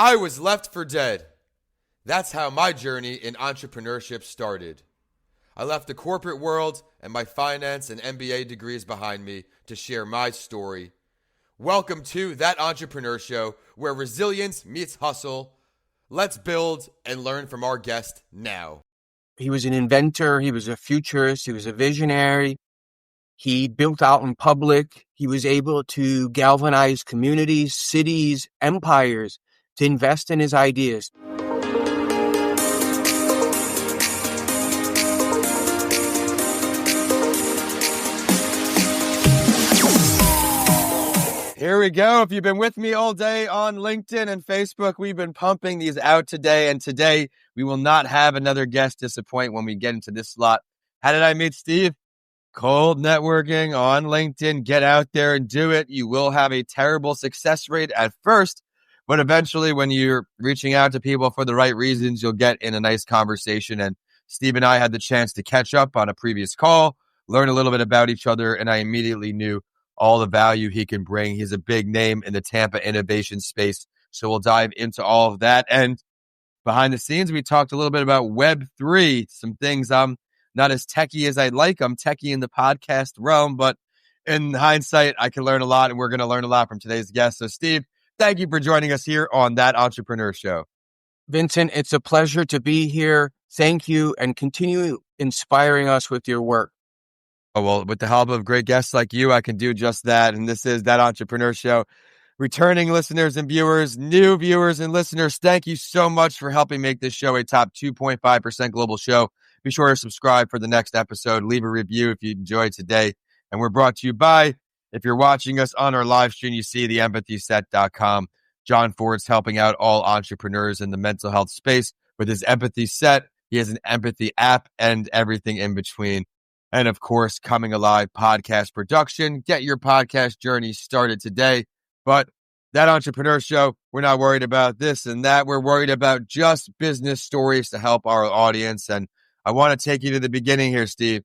I was left for dead. That's how my journey in entrepreneurship started. I left the corporate world and my finance and MBA degrees behind me to share my story. Welcome to That Entrepreneur Show, where resilience meets hustle. Let's build and learn from our guest now. He was an inventor. He was a futurist. He was a visionary. He built out in public. He was able to galvanize communities, cities, empires to invest in his ideas. Here we go. If you've been with me all day on LinkedIn and Facebook, we've been pumping these out today. And today we will not have another guest disappoint when we get into this slot. How did I meet Steve? Cold networking on LinkedIn. Get out there and do it. You will have a terrible success rate at first, but eventually when you're reaching out to people for the right reasons, you'll get in a nice conversation. And Steve and I had the chance to catch up on a previous call, learn a little bit about each other, and I immediately knew all the value he can bring. He's a big name in the Tampa innovation space. So we'll dive into all of that. And behind the scenes, we talked a little bit about Web3, some things I'm not as techie as I'd like. I'm techie in the podcast realm, but in hindsight, I can learn a lot, and we're going to learn a lot from today's guest. So Steve, thank you for joining us here on That Entrepreneur Show. Vincent, it's a pleasure to be here. Thank you, and continue inspiring us with your work. Oh, well, with the help of great guests like you, I can do just that. And this is That Entrepreneur Show. Returning listeners and viewers, new viewers and listeners, thank you so much for helping make this show a top 2.5% global show. Be sure to subscribe for the next episode. Leave a review if you enjoyed today. And we're brought to you by, if you're watching us on our live stream, you see the empathyset.com. John Ford's helping out all entrepreneurs in the mental health space with his empathy set. He has an empathy app and everything in between. And of course, Coming Alive podcast production. Get your podcast journey started today. But That Entrepreneur Show, we're not worried about this and that. We're worried about just business stories to help our audience. And I want to take you to the beginning here, Steve.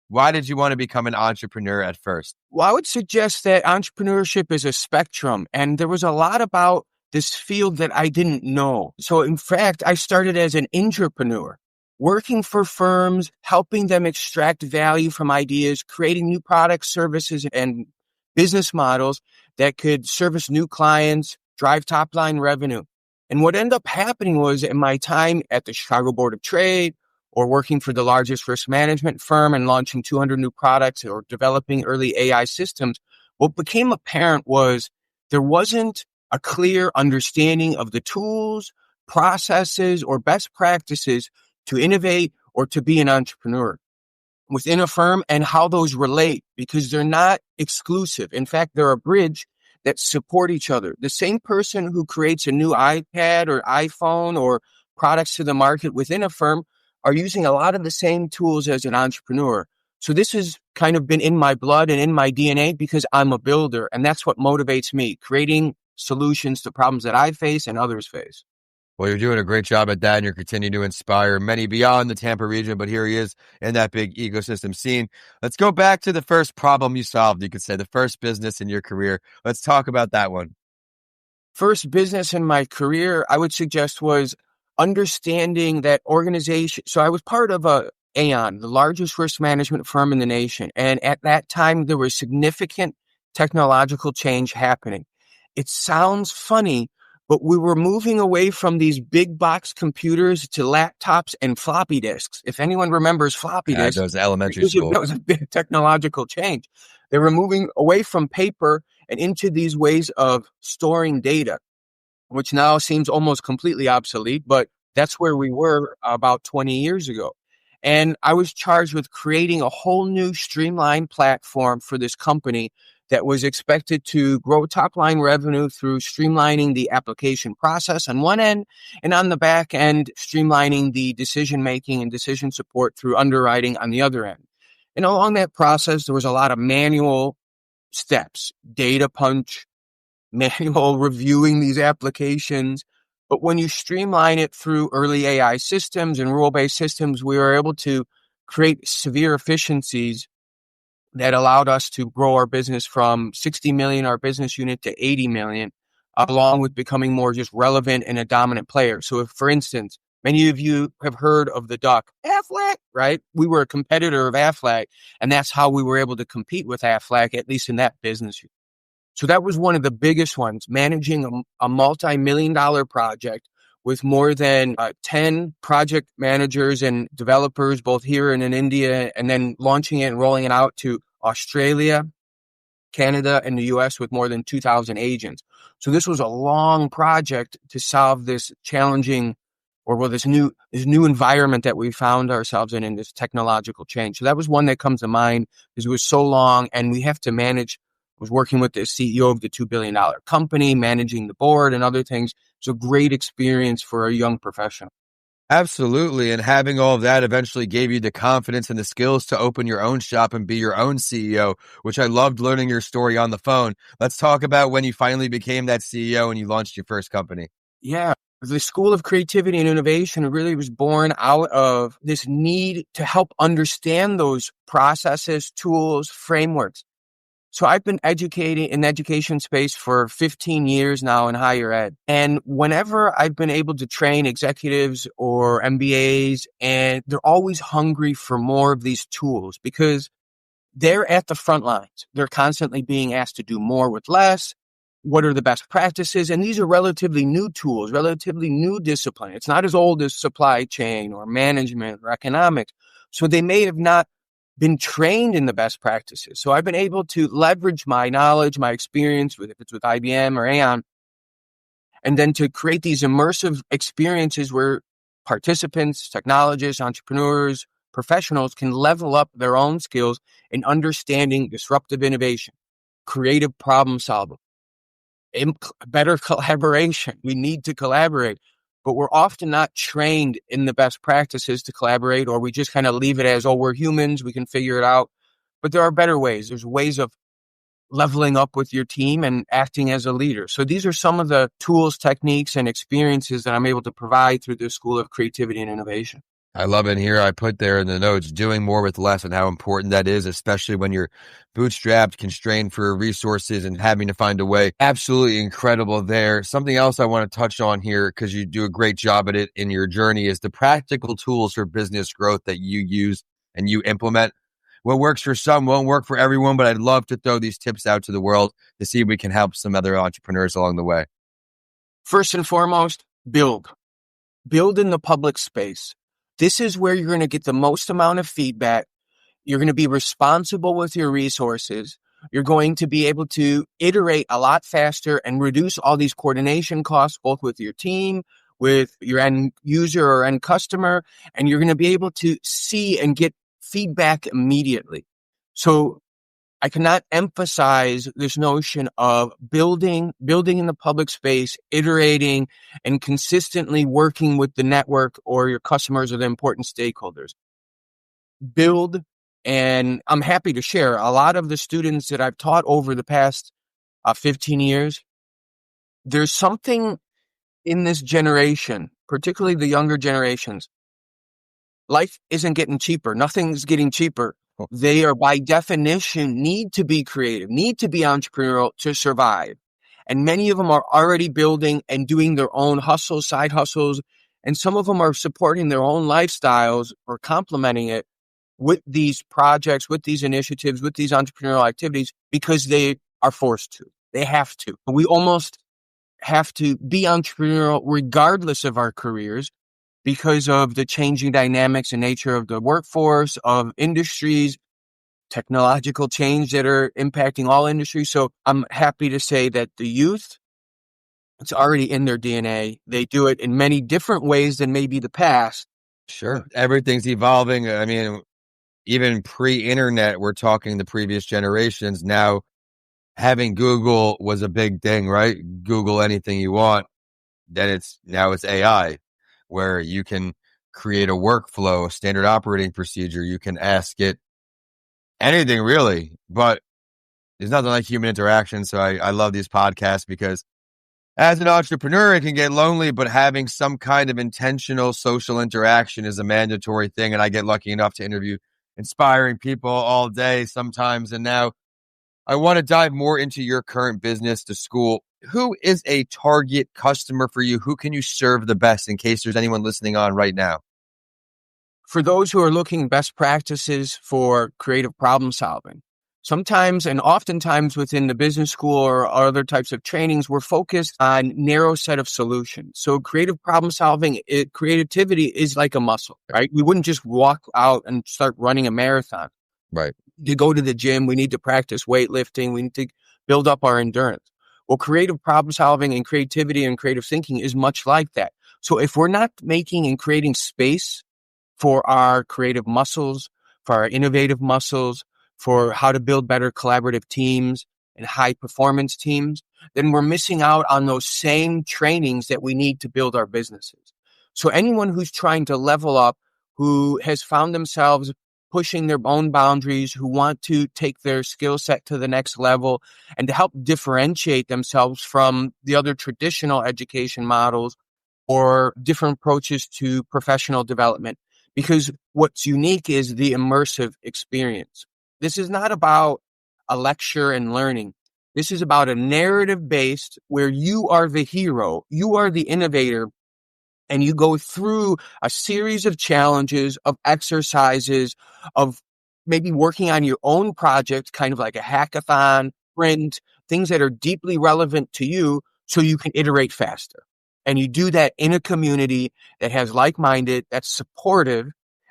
Why did you want to become an entrepreneur at first? Well, I would suggest that entrepreneurship is a spectrum, and there was a lot about this field that I didn't know. So in fact, I started as an intrapreneur, working for firms, helping them extract value from ideas, creating new products, services, and business models that could service new clients, drive top-line revenue. And what ended up happening was, in my time at the Chicago Board of Trade, or working for the largest risk management firm and launching 200 new products or developing early AI systems, what became apparent was there wasn't a clear understanding of the tools, processes, or best practices to innovate or to be an entrepreneur within a firm, and how those relate, because they're not exclusive. In fact, they're a bridge that support each other. The same person who creates a new iPad or iPhone or products to the market within a firm are using a lot of the same tools as an entrepreneur. So this has kind of been in my blood and in my DNA because I'm a builder, and that's what motivates me, creating solutions to problems that I face and others face. Well, you're doing a great job at that, and you're continuing to inspire many beyond the Tampa region, but here he is in that big ecosystem scene. Let's go back to the first problem you solved, you could say, the first business in your career. Let's talk about that one. First business in my career, I would suggest, was understanding that organization. So I was part of Aon, the largest risk management firm in the nation. And at that time, there was significant technological change happening. It sounds funny, but we were moving away from these big box computers to laptops and floppy disks. If anyone remembers floppy disks, those elementary school. That was a big technological change. They were moving away from paper and into these ways of storing data, which now seems almost completely obsolete, but that's where we were about 20 years ago. And I was charged with creating a whole new streamlined platform for this company that was expected to grow top-line revenue through streamlining the application process on one end, and on the back end, streamlining the decision-making and decision support through underwriting on the other end. And along that process, there was a lot of manual steps, data punch, manual reviewing these applications. But when you streamline it through early AI systems and rule-based systems, we were able to create severe efficiencies that allowed us to grow our business from 60 million, our business unit, to 80 million along with becoming more just relevant and a dominant player. So if, for instance, many of you have heard of the duck, Aflac, right? We were a competitor of Aflac, and that's how we were able to compete with Aflac, at least in that business unit. So that was one of the biggest ones, managing a multi-million-dollar project with more than 10 project managers and developers, both here and in India, and then launching it and rolling it out to Australia, Canada, and the US with more than 2,000 agents. So this was a long project to solve this challenging, this new environment that we found ourselves in this technological change. So that was one that comes to mind because it was so long, and we have to manage. I was working with the CEO of the $2 billion company, managing the board and other things. It's a great experience for a young professional. Absolutely. And having all of that eventually gave you the confidence and the skills to open your own shop and be your own CEO, which I loved learning your story on the phone. Let's talk about when you finally became that CEO and you launched your first company. Yeah. The School of Creativity and Innovation really was born out of this need to help understand those processes, tools, frameworks. So I've been educating in the education space for 15 years now in higher ed. And whenever I've been able to train executives or MBAs, and they're always hungry for more of these tools because they're at the front lines. They're constantly being asked to do more with less. What are the best practices? And these are relatively new tools, relatively new discipline. It's not as old as supply chain or management or economics. So they may have not been trained in the best practices. So I've been able to leverage my knowledge, my experience if it's with IBM or Aon, and then to create these immersive experiences where participants, technologists, entrepreneurs, professionals can level up their own skills in understanding disruptive innovation, creative problem solving, better collaboration. We need to collaborate, but we're often not trained in the best practices to collaborate, or we just kind of leave it as, oh, we're humans, we can figure it out. But there are better ways. There's ways of leveling up with your team and acting as a leader. So these are some of the tools, techniques, and experiences that I'm able to provide through the School of Creativity and Innovation. I love it. Here I put there in the notes, doing more with less and how important that is, especially when you're bootstrapped, constrained for resources and having to find a way. Absolutely incredible there. Something else I want to touch on here, because you do a great job at it in your journey, is the practical tools for business growth that you use and you implement. What works for some won't work for everyone, but I'd love to throw these tips out to the world to see if we can help some other entrepreneurs along the way. First and foremost, build in the public space. This is where you're going to get the most amount of feedback. You're going to be responsible with your resources. You're going to be able to iterate a lot faster and reduce all these coordination costs, both with your team, with your end user or end customer, and you're going to be able to see and get feedback immediately. So I cannot emphasize this notion of building in the public space, iterating, and consistently working with the network or your customers or the important stakeholders. Build, and I'm happy to share a lot of the students that I've taught over the past 15 years. There's something in this generation, particularly the younger generations. Life isn't getting cheaper. Nothing's getting cheaper. They are, by definition, need to be creative, need to be entrepreneurial to survive. And many of them are already building and doing their own hustles, side hustles. And some of them are supporting their own lifestyles or complementing it with these projects, with these initiatives, with these entrepreneurial activities, because they are forced to. They have to. We almost have to be entrepreneurial regardless of our careers, because of the changing dynamics and nature of the workforce, of industries, technological change that are impacting all industries. So I'm happy to say that the youth, it's already in their DNA. They do it in many different ways than maybe the past. Sure. Everything's evolving. I mean, even pre-internet, we're talking the previous generations. Now, having Google was a big thing, right? Google anything you want. Then it's AI, where you can create a workflow, a standard operating procedure. You can ask it anything really, but there's nothing like human interaction. So I love these podcasts because as an entrepreneur, it can get lonely, but having some kind of intentional social interaction is a mandatory thing. And I get lucky enough to interview inspiring people all day sometimes. And now I want to dive more into your current business, the school. Who is a target customer for you? Who can you serve the best in case there's anyone listening on right now? For those who are looking best practices for creative problem solving, sometimes and oftentimes within the business school or other types of trainings, we're focused on narrow set of solutions. So creative problem solving, creativity is like a muscle, right? We wouldn't just walk out and start running a marathon. Right. To go to the gym, we need to practice weightlifting. We need to build up our endurance. Well, creative problem solving and creativity and creative thinking is much like that. So if we're not making and creating space for our creative muscles, for our innovative muscles, for how to build better collaborative teams and high performance teams, then we're missing out on those same trainings that we need to build our businesses. So anyone who's trying to level up, who has found themselves pushing their own boundaries, who want to take their skill set to the next level and to help differentiate themselves from the other traditional education models or different approaches to professional development. Because what's unique is the immersive experience. This is not about a lecture and learning. This is about a narrative based where you are the hero, you are the innovator, and you go through a series of challenges, of exercises, of maybe working on your own project, kind of like a hackathon, sprint, things that are deeply relevant to you so you can iterate faster. And you do that in a community that has like-minded, that's supportive,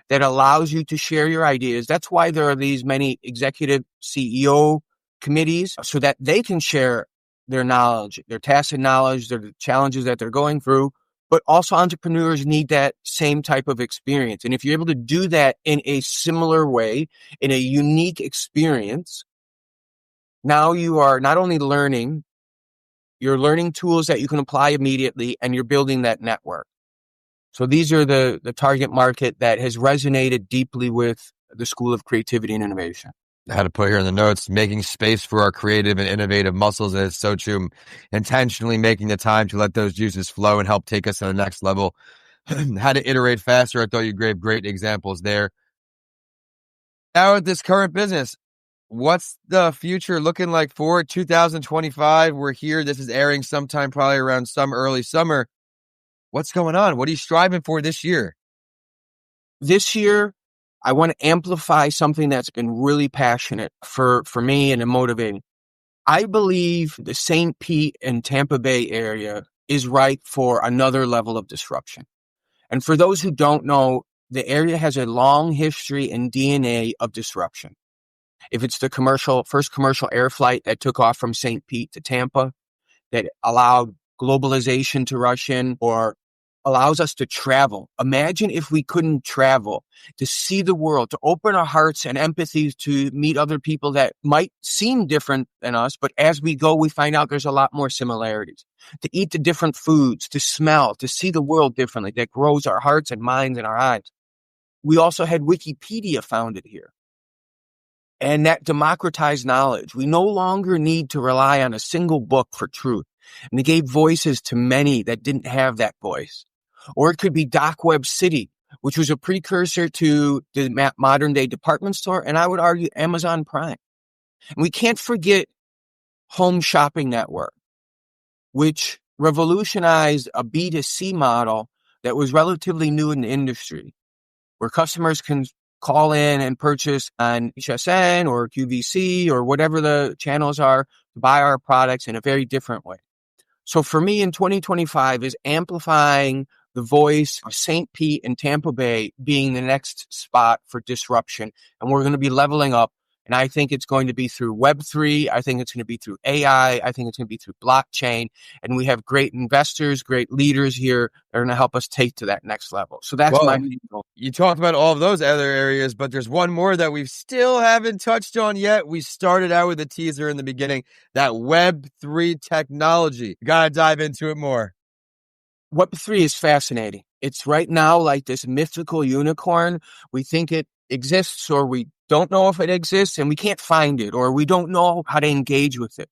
that allows you to share your ideas. That's why there are these many executive CEO committees so that they can share their knowledge, their tacit knowledge, their challenges that they're going through. But also entrepreneurs need that same type of experience. And if you're able to do that in a similar way, in a unique experience, now you are not only learning, you're learning tools that you can apply immediately, and you're building that network. So these are the target market that has resonated deeply with the School of Creativity and Innovation. I had to put here in the notes, making space for our creative and innovative muscles. And it's so true. Intentionally making the time to let those juices flow and help take us to the next level. How to iterate faster. I thought you gave great examples there. Now at this current business, what's the future looking like for 2025? We're here. This is airing sometime probably around early summer. What's going on? What are you striving for this year? This year, I want to amplify something that's been really passionate for me and motivating. I believe the St. Pete and Tampa Bay area is ripe for another level of disruption. And for those who don't know, the area has a long history and DNA of disruption. If it's the first commercial air flight that took off from St. Pete to Tampa, that allowed globalization to rush in, or allows us to travel. Imagine if we couldn't travel, to see the world, to open our hearts and empathy to meet other people that might seem different than us, but as we go, we find out there's a lot more similarities. To eat the different foods, to smell, to see the world differently, that grows our hearts and minds and our eyes. We also had Wikipedia founded here. And that democratized knowledge. We no longer need to rely on a single book for truth. And they gave voices to many that didn't have that voice. Or it could be Doc Web City, which was a precursor to the modern day department store, and I would argue Amazon Prime. And we can't forget Home Shopping Network, which revolutionized a B2C model that was relatively new in the industry, where customers can call in and purchase on HSN or QVC or whatever the channels are to buy our products in a very different way. So for me in 2025 is amplifying the voice of St. Pete and Tampa Bay being the next spot for disruption. And we're going to be leveling up. And I think it's going to be through Web3. I think it's going to be through AI. I think it's going to be through blockchain. And we have great investors, great leaders here that are going to help us take to that next level. So that's my main goal. You talked about all of those other areas, but there's one more that we still haven't touched on yet. We started out with a teaser in the beginning, that Web3 technology. Got to dive into it more. Web3 is fascinating. It's right now like this mythical unicorn. We think it exists, or we don't know if it exists, and we can't find it, or we don't know how to engage with it.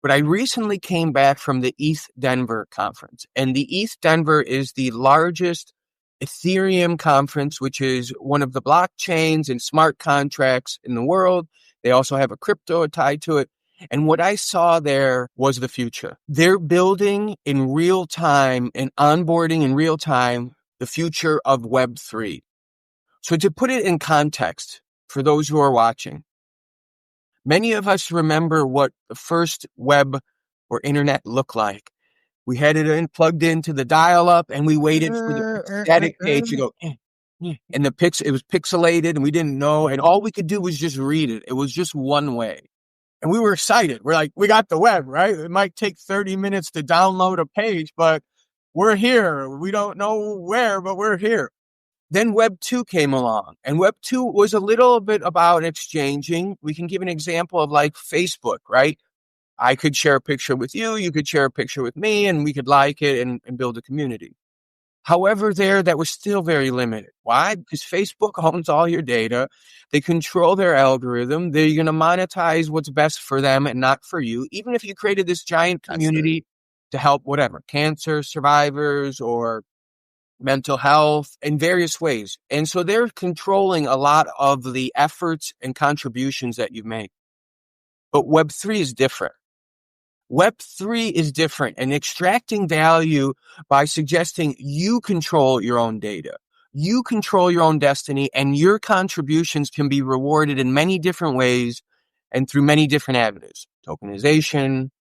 But I recently came back from the ETH Denver conference, and the ETH Denver is the largest Ethereum conference, which is one of the blockchains and smart contracts in the world. They also have a crypto tied to it. And what I saw there was the future. They're building in real time and onboarding in real time the future of Web3. So to put it in context for those who are watching, many of us remember what the first web or internet looked like. We had it plugged into the dial-up, and we waited for the static page to go, and it was pixelated, and we didn't know, and all we could do was just read it. It was just one way. And we were excited. We're like, we got the web, right? It might take 30 minutes to download a page, but we're here. We don't know where, but we're here. Then Web 2 came along, and Web 2 was a little bit about exchanging. We can give an example of like Facebook, right? I could share a picture with you, you could share a picture with me, and we could like it and build a community. However, that was still very limited. Why? Because Facebook owns all your data. They control their algorithm. They're going to monetize what's best for them and not for you. Even if you created this giant community to help whatever, cancer survivors or mental health in various ways. And so they're controlling a lot of the efforts and contributions that you make. But Web3 is different. Web3 is different and extracting value by suggesting you control your own data. You control your own destiny, and your contributions can be rewarded in many different ways and through many different avenues. Tokenization,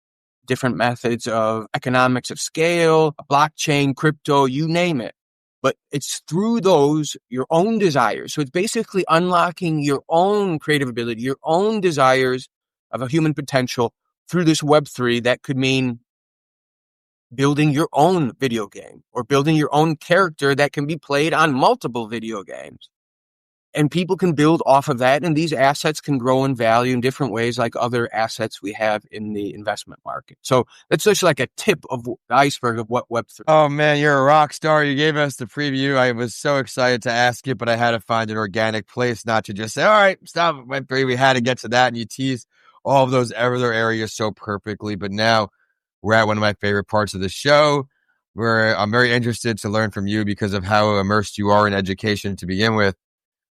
different methods of economics of scale, blockchain, crypto, you name it. But it's through those, your own desires. So it's basically unlocking your own creative ability, your own desires of a human potential through this Web3. That could mean building your own video game or building your own character that can be played on multiple video games. And people can build off of that, and these assets can grow in value in different ways like other assets we have in the investment market. So that's just like a tip of the iceberg of what Web3. Oh, man, you're a rock star. You gave us the preview. I was so excited to ask you, but I had to find an organic place not to just say, all right, stop at Web3. We had to get to that, and you teased all of those other areas so perfectly. But now we're at one of my favorite parts of the show where I'm very interested to learn from you because of how immersed you are in education to begin with.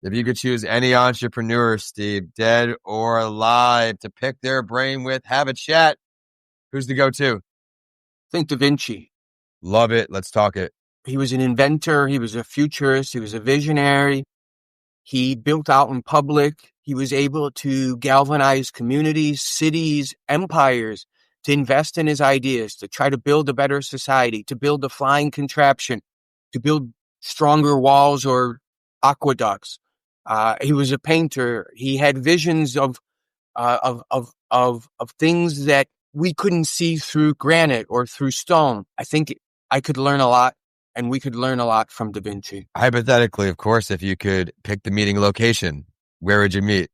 If you could choose any entrepreneur, Steve, dead or alive, to pick their brain with, have a chat, who's the go-to? Think Da Vinci. Love it. Let's talk it. He was an inventor. He was a futurist. He was a visionary. He built out in public. He was able to galvanize communities, cities, empires to invest in his ideas, to try to build a better society, to build a flying contraption, to build stronger walls or aqueducts. He was a painter. He had visions of things that we couldn't see through granite or through stone. I think I could learn a lot, and we could learn a lot from Da Vinci. Hypothetically, of course, if you could pick the meeting location, where would you meet?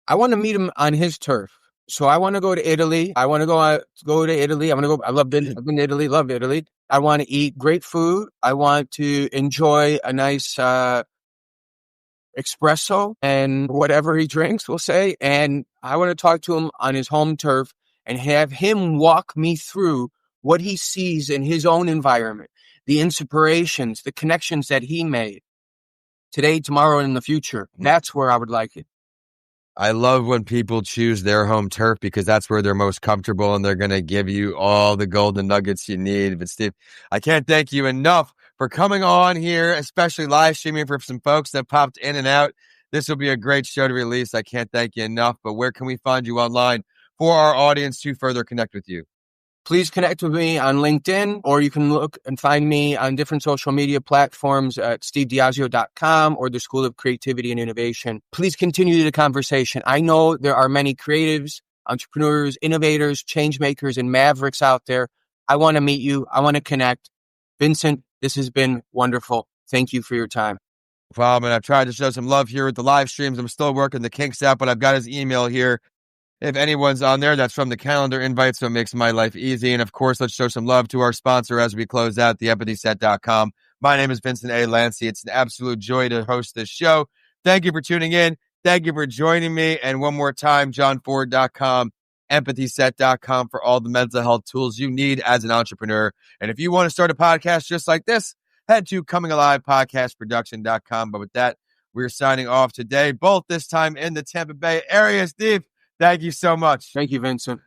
I want to meet him on his turf. So I want to go to Italy. I want to go to Italy. I want to go. I love Italy. I've been to Italy. Love Italy. I want to eat great food. I want to enjoy a nice espresso and whatever he drinks, we'll say. And I want to talk to him on his home turf and have him walk me through what he sees in his own environment, the inspirations, the connections that he made today, tomorrow, and in the future. That's where I would like it. I love when people choose their home turf because that's where they're most comfortable and they're going to give you all the golden nuggets you need. But Steve, I can't thank you enough for coming on here, especially live streaming for some folks that popped in and out. This will be a great show to release. I can't thank you enough. But where can we find you online for our audience to further connect with you? Please connect with me on LinkedIn, or you can look and find me on different social media platforms at stevediasio.com or the School of Creativity and Innovation. Please continue the conversation. I know there are many creatives, entrepreneurs, innovators, change makers, and mavericks out there. I want to meet you. I want to connect. Vincent, this has been wonderful. Thank you for your time. No problem. And I've tried to show some love here with the live streams. I'm still working the kinks out, but I've got his email here. If anyone's on there, that's from the calendar invite, so it makes my life easy. And of course, let's show some love to our sponsor as we close out, theempathyset.com. My name is Vincent A. Lancey. It's an absolute joy to host this show. Thank you for tuning in. Thank you for joining me. And one more time, johnford.com, empathyset.com for all the mental health tools you need as an entrepreneur. And if you want to start a podcast just like this, head to comingalivepodcastproduction.com. But with that, we're signing off today, both this time in the Tampa Bay area. Steve, Thank you so much. Thank you, Vincent.